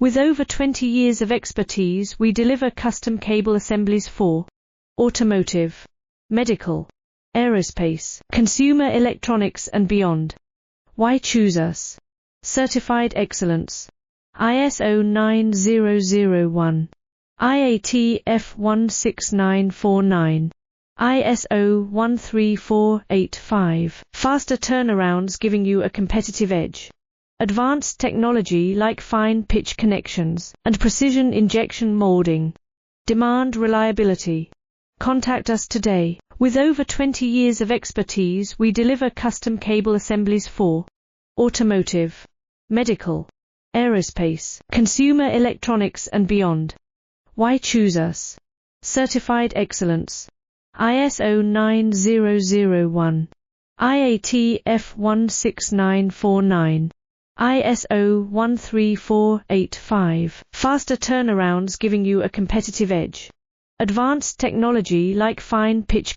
With over 20 years of expertise, we deliver custom cable assemblies for automotive, medical, aerospace, consumer electronics and beyond. Why choose us? Certified excellence. ISO 9001, IAT F16949, ISO 13485. Faster turnarounds giving you a competitive edge. Advanced technology like fine pitch connections and precision injection molding. Demand reliability. Contact us today. With over 20 years of expertise, we deliver custom cable assemblies for automotive, medical, aerospace, consumer electronics and beyond. Why choose us? Certified excellence. ISO 9001, IAT F16949, ISO 13485. Faster turnarounds giving you a competitive edge. Advanced technology like fine pitch